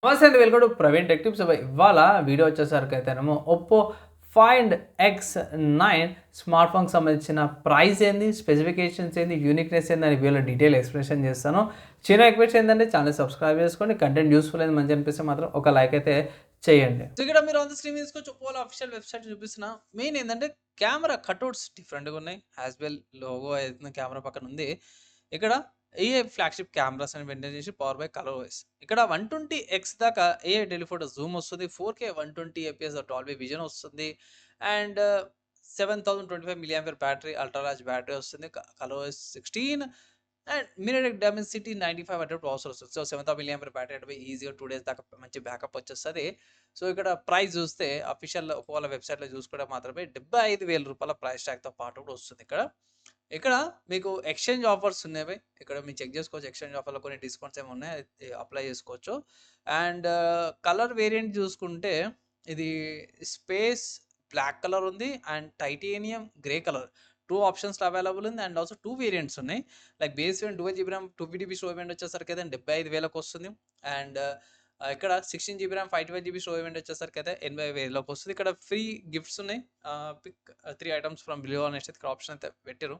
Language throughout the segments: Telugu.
నమస్తే అండి. Welcome to Praveen tech tips. ఇవాళ వీడియో వచ్చేసరికైతేనేమో ఒప్పో ఫైండ్ X9 స్మార్ట్ ఫోన్‌కి సంబంధించిన ప్రైస్ ఏంది, స్పెసిఫికేషన్స్ ఏంది, యూనిక్‌నెస్ ఏంది అని వీడియోలో డీటెయిల్ ఎక్స్‌ప్లనేషన్ చేస్తాను. చిన్న రిక్వెస్ట్ ఏంటంటే ఛానెల్ సబ్స్క్రైబ్ చేసుకోండి. కంటెంట్ యూజ్‌ఫుల్ అయింది మంచిగా అనిపిస్తే మాత్రం ఒక లైక్ అయితే చేయండి. సో ఇక్కడ మీరు ఆన్ ద స్క్రీన్ తీసుకోవచ్చు. ఒప్పోలో అఫీషియల్ వెబ్‌సైట్ చూపిస్తున్నా. మెయిన్ ఏందంటే కెమెరా కటౌట్స్ డిఫరెంట్‌గా ఉన్నాయి. యాస్ వెల్ లోగో అయితే కెమెరా పక్కన ఉంది. ఇక్కడ ఏఐ ఫ్లాగ్‌షిప్ కెమెరాస్ అని మెయింటైన్ చేసి పవర్ బై కలర్ ఓఎస్. ఇక్కడ 120x దాకా ఏఐ టెలిఫోటో జూమ్ వస్తుంది. 4K 120 ఎఫ్‌పిఎస్ డాల్బీ విజన్ వస్తుంది. And 7025 milli battery ultra large battery వస్తుంది. Color OS 16 and mirror Dimensity 9500 processor వస్తుంది. సో 7000 మిల్లీ బ్యాటరీ అంటే ఈజీగా 2 డేస్ దాకా మంచి బ్యాకప్ వచ్చేస్తది. సో ఇక్కడ ప్రైస్ చూస్తే అఫీషియల్ ఒప్పోల వెబ్‌సైట్‌లో చూసుకుంటే మాత్రమే రూ. 75,000 ప్రైస్ ట్యాగ్‌తో పాటు కూడా వస్తుంది ఇక్కడ. ఇక్కడ మీకు ఎక్స్‌చేంజ్ ఆఫర్స్ ఉన్నవి. ఇక్కడ మీరు చెక్ చేసుకోవచ్చు. ఎక్స్‌చేంజ్ ఆఫర్‌లో కొన్ని డిస్కౌంట్స్ ఏమి ఉన్నాయి. అప్లై చేసుకోవచ్చు. అండ్ కలర్ వేరియంట్ చూసుకుంటే ఇది స్పేస్ బ్లాక్ కలర్ ఉంది. అండ్ టైటానియం గ్రే కలర్ 2 ఆప్షన్స్‌లో అవైలబుల్ ఉంది. అండ్ ఆల్సో 2 వేరియంట్స్ ఉన్నాయి. Like base variant 12 GB RAM 250 storage variant వచ్చేసరికైతే 75,000కి వస్తుంది. అండ్ ఇక్కడ 16 GB RAM 512 GB storage variant వచ్చేసరికైతే 80,000కి వస్తుంది. ఇక్కడ ఫ్రీ గిఫ్ట్స్ ఉన్నాయి. పిక్ 3 ఐటమ్స్ ఫ్రమ్ బిలో అనేసి ఇక్కడ ఆప్షన్ అయితే పెట్టిర్రు.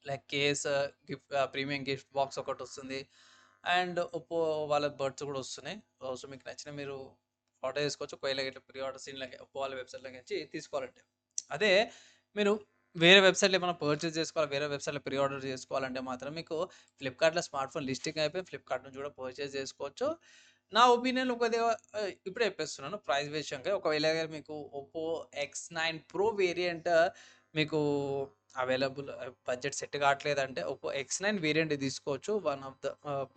Like case, gift premium gift box ఒకటొస్తుంది. అండ్ ఒప్పో వాళ్ళ బడ్స్ కూడా వస్తున్నాయి. సో మీకు నచ్చినవి మీరు ఆర్డర్ చేసుకోవచ్చు. ఒకవేళ ఇట్లా ప్రీ ఆర్డర్స్ ఇలాగే ఒప్పో వాళ్ళ వెబ్‌సైట్‌లోకి తీసుకోవాలంటే. అదే మీరు వేరే వెబ్‌సైట్‌లో ఏమైనా పర్చేస్ చేసుకోవాలి, వేరే వెబ్‌సైట్‌లో ప్రీ ఆర్డర్ చేసుకోవాలంటే మాత్రం మీకు ఫ్లిప్‌కార్ట్‌లో స్మార్ట్ ఫోన్ లిస్టింగ్ అయిపోయి ఫ్లిప్‌కార్ట్ నుంచి కూడా పర్చేస్ చేసుకోవచ్చు. నా ఒపీనియన్ కొద్దిగా ఇప్పుడే చెప్పేస్తున్నాను ప్రైస్ విషయంగా. ఒకవేళ మీకు ఒప్పో X9 ప్రో వేరియంట్ మీకు అవైలబుల్ బడ్జెట్ సెట్ కావట్లేదంటే ఒప్పో X9 వేరియంట్ తీసుకోవచ్చు. వన్ ఆఫ్ ద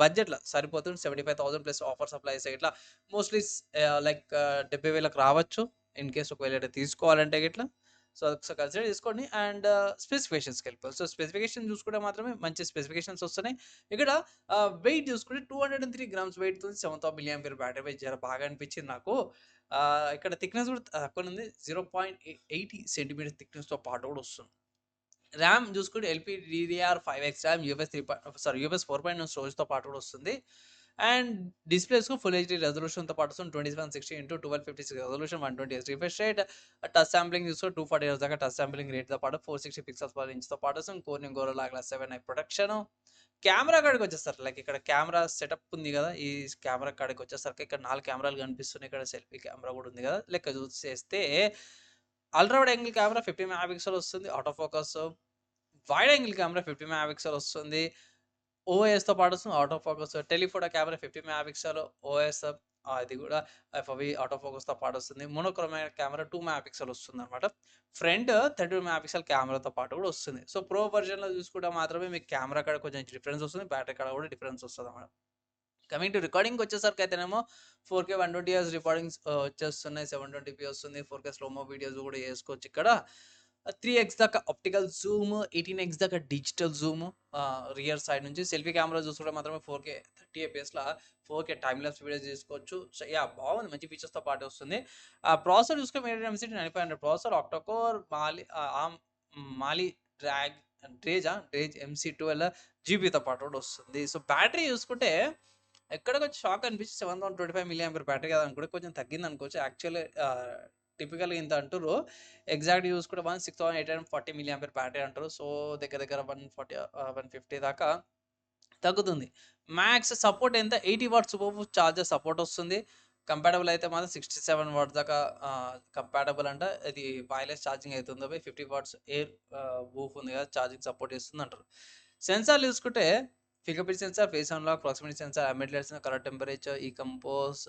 బడ్జెట్‌లో సరిపోతుంది. 75,000 ప్లస్ ఆఫర్స్ అప్లై చేస్తాయి. ఇట్లా మోస్ట్‌లీ లైక్ 70,000కి రావచ్చు. ఇన్ కేస్ ఒకవేళ ఇట్లా తీసుకోవాలంటే గిట్లా. సో ఒకసారి కన్సిడర్ చేసుకోండి. అండ్ స్పెసిఫికేషన్స్‌కి వెళ్ళిపోవాలి. సో స్పెసిఫికేషన్ చూసుకుంటే మాత్రమే మంచి స్పెసిఫికేషన్స్ వస్తున్నాయి. ఇక్కడ వెయిట్ చూసుకుంటే 203 గ్రామ్స్ వెయిట్‌తోని 7000 మిల్లీ బ్యాటరీ వెయిట్ జర బాగా అనిపించింది నాకు. ఇక్కడ థిక్‌నెస్ కూడా తక్కువనే ఉంది. 0.80 సెంటీమీటర్ థిక్‌నెస్‌తో పాటు కూడా వస్తుంది. ర్యామ్ చూసుకుంటే LPDDR5X ర్యామ్ యూఎఫ్ఎస్ 4.0 స్టోరేజ్‌తో పాటు కూడా వస్తుంది. అండ్ డిస్‌ప్లేస్‌కు ఫుల్ హెచ్‌డీ రెజల్యూషన్‌తో పాటు వస్తుంది. 2760x1256 resolution, 120 refresh rate. Touch sampling చూస్తే 240 హెర్ట్జ్ దాకా టచ్ సాంప్లింగ్ రేట్‌తో పాటు 460 పిక్సెల్స్ పర్ ఇంచ్‌తో పాటు వస్తుంది. Corning Gorilla Glass 7 I protection. Camera కాడికి వచ్చేసరికి లైక్ ఇక్కడ కెమెరా సెటప్ ఉంది కదా! ఈ కెమెరా కాడికి వచ్చేసరికి ఇక్కడ 4 కెమెరాలు కనిపిస్తున్నాయి. ఇక్కడ సెల్ఫీ కెమెరా కూడా ఉంది కదా! లెక్క చూసేస్తే ultra wide angle camera 50 mega pixel వస్తుంది. Auto focus wide angle camera 50 mega pixel వస్తుంది. ఓఎస్‌తో పాటు వస్తుంది. Auto focus, telephoto camera 50 mega pixel OS, అది కూడా ఎఫ్ఓవి ఆటో ఫోకస్‌తో పాటు వస్తుంది. మోనోక్రోమాటిక్ కెమెరా 2 మెగా పిక్సెల్ వస్తుందన్నమాట. ఫ్రంట్ 32 మెగా పిక్సెల్ కెమెరాతో పాటు కూడా వస్తుంది. సో ప్రో వెర్షన్‌లో చూసుకుంటే మాత్రమే మీకు కెమెరా కాడ కొంచెం డిఫరెన్స్ వస్తుంది. బ్యాటరీ కాడ కూడా డిఫరెన్స్ వస్తదన్నమాట. కమింగ్ టు రికార్డింగ్‌కి వచ్చేసరికైతేనేమో 4K 120 హెర్ట్జ్ రికార్డింగ్స్ వచ్చేస్తున్నాయి. 720p వస్తుంది. 4K స్లోమో వీడియోస్ కూడా చేసుకోవచ్చు ఇక్కడ. 3x దాకా ఆప్టికల్ జూమ్, 18x దాకా డిజిటల్ జూమ్ రియర్ సైడ్ నుంచి. సెల్ఫీ కెమెరా చూసుకుంటే మాత్రమే 4K 30 ఎఫ్‌పిఎస్‌ల 4K టైమ్ ల్యాప్స్ వీడియోస్ చేసుకోవచ్చు. So yeah! బాగుంది. మంచి ఫీచర్స్‌తో పాటే వస్తుంది. ప్రాసెసర్ చూసుకుంటే MediaTek Dimensity 9500 processor, octa core Mali డ్రాగ్ డ్రేజ్ MC12 జీబీతో పాటు కూడా వస్తుంది. సో బ్యాటరీ చూసుకుంటే ఎక్కడ కొంచెం షాక్ అనిపించి 7025 మిల్లీ ఆంపియర్ బ్యాటరీ కదా అనుకుంటే కొంచెం తగ్గింది అనుకోవచ్చు. యాక్చువల్లీ టిపికల్‌గా ఇంత అంటుర్రు. ఎగ్జాక్ట్‌గా చూసుకుంటే 6840 మిల్లీ ఆంపియర్ బ్యాటరీ అంటారు. సో దగ్గర దగ్గర 150 దాకా తగ్గుతుంది. మ్యాక్స్ సపోర్ట్ ఎంత 80 వాట్స్ సూపర్ చార్జర్ సపోర్ట్ వస్తుంది. కంపాటబుల్ అయితే మాత్రం 67 వాట్స్ దాకా కంపాటబుల్ అంట. ఇది వైర్‌లెస్ ఛార్జింగ్ అయితుందో 50 వాట్స్ ఎయిర్ వూఫ్ ఉంది కదా! ఛార్జింగ్ సపోర్ట్ చేస్తుందంటారు. సెన్సార్లు చూసుకుంటే finger print sensor, face unlock, proximity sensor, ambient lights, colour temperature, e compass,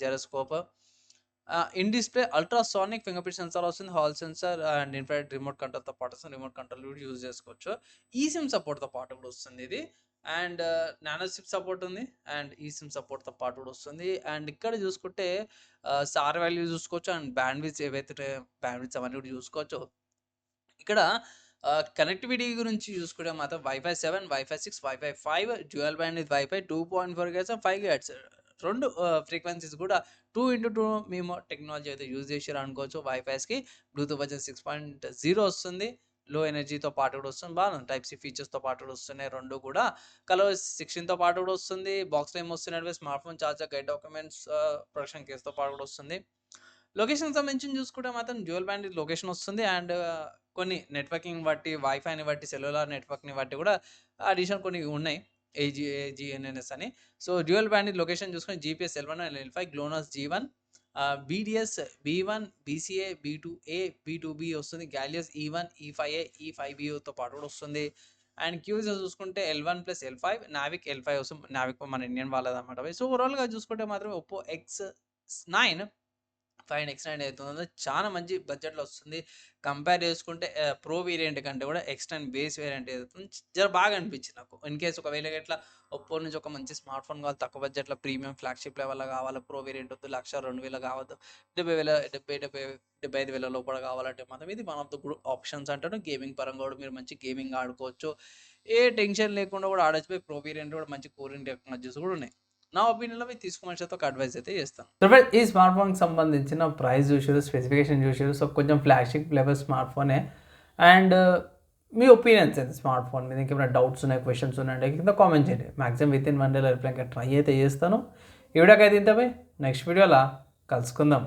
gyroscope. In display ultrasonic finger print sensor వస్తుంది. Hall sensor and infrared remote కంట్రోల్‌తో పాటు వస్తుంది. రిమోట్ కంట్రోల్ కూడా యూజ్ చేసుకోవచ్చు. ఈసిమ్ సపోర్ట్‌తో పాటు కూడా వస్తుంది ఇది. అండ్ నానో సిమ్ సపోర్ట్ ఉంది. అండ్ ఈసిమ్ సపోర్ట్‌తో పాటు కూడా వస్తుంది. అండ్ ఇక్కడ చూసుకుంటే స్టార్ వాల్యూ చూసుకోవచ్చు. అండ్ బ్యాండ్‌విడ్త్ ఏవైతే బ్యాండ్‌విడ్త్స్ అవన్నీ కూడా చూసుకోవచ్చు. ఇక్కడ కనెక్టివిటీ గురించి చూసుకుంటే మాత్రం wifi 7, wifi 6, wifi 5, dual band with wifi 2.4 gigahertz, 5 gigahertz 2 frequencies కూడా 2x2 మీమో టెక్నాలజీ అయితే యూజ్ చేసిర్రు అనుకోవచ్చు వైఫైస్‌కి. బ్లూటూత్ వర్షన్ 6.0 వస్తుంది. లో ఎనర్జీతో పాటు కూడా వస్తుంది. బాగుంది. టైప్ సి ఫీచర్స్‌తో పాటు కూడా వస్తున్నాయి 2 కూడా. కలర్ 16తో పాటు కూడా వస్తుంది. బాక్స్‌లో ఏమొస్తున్నాయంటే smart phone charger, guide documents, production కేస్‌తో పాటు కూడా వస్తుంది. లొకేషన్‌కి సంబంధించి చూసుకుంటే మాత్రం డ్యూయల్ బ్యాండ్ లొకేషన్ వస్తుంది. అండ్ కొన్ని నెట్వర్కింగ్ బట్టి, వైఫైని బట్టి, సెల్యులార్ నెట్వర్క్‌ని బట్టి కూడా అడిషనల్ కొన్ని ఉన్నాయి. ఏజీఎన్ఎన్ఎస్ అని. సో, డ్యూయల్ బ్యాండ్ లొకేషన్ చూసుకొని GPS L1 and L5, GLONASS G1, BDS B1, BCA, B2A, B2B వస్తుంది. గాలియస్ E1, E5A, E5Bతో పాటు కూడా వస్తుంది. అండ్ క్యూజర్ చూసుకుంటే L1 plus L5, Navik L5 వస్తుంది. నావిక్ మన ఇండియన్ వాళ్ళదన్నమాట. సో, ఓవరాల్‌గా చూసుకుంటే మాత్రం ఒప్పో X9 ఫైండ్ X9 ఏదైతుందో చాలా మంచి బడ్జెట్‌లో వస్తుంది. కంపేర్ చేసుకుంటే ప్రో వేరియంట్ కంటే కూడా X9 బేస్ వేరియంట్ ఏదైతుందో జర బాగా అనిపించింది నాకు. ఇన్ కేస్ ఒకవేళ ఇట్లా ఒప్పో నుంచి ఒక మంచి స్మార్ట్ ఫోన్ కావాలి, తక్కువ బడ్జెట్‌లో ప్రీమియం ఫ్లాగ్‌షిప్ లెవెల్‌లో కావాలి, ప్రో వేరియంట్ వద్దు, 1,00,000, 2,000 కావద్దు, 75,000 లోపల కావాలంటే మాత్రం ఇది one of the good options అంటాను. గేమింగ్ పరంగా కూడా మీరు మంచి గేమింగ్ ఆడుకోవచ్చు. ఏ టెన్షన్ లేకుండా కూడా ఆడొచ్చు. ప్రో వేరియంట్ కూడా మంచి కూలింగ్ టెక్నాలజీస్ కూడా ఉన్నాయి. నా ఒపీనియన్‌లో మీరు తీసుకోమని ఒక అడ్వైస్ అయితే చేస్తాను. సో ఫ్రెండ్స్, ఈ స్మార్ట్ ఫోన్కి సంబంధించిన ప్రైస్ చూసారు, స్పెసిఫికేషన్ చూసారు. సో కొంచెం ఫ్లాగ్షిప్ లెవెల్ స్మార్ట్ ఫోనే. అండ్ మీ ఒపీనియన్స్ ఏంటి స్మార్ట్ ఫోన్ మీద? ఇంకేమైనా డౌట్స్ ఉన్నాయి, క్వశ్చన్స్ ఉన్నాయంటే కింద కామెంట్ చేయండి. మ్యాక్సిమం విత్ ఇన్ 1 డేలో రిప్లై ట్రై అయితే చేస్తాను. ఈ వీడియోకి అయితే ఇంతపై నెక్స్ట్ వీడియోలో కలుసుకుందాం.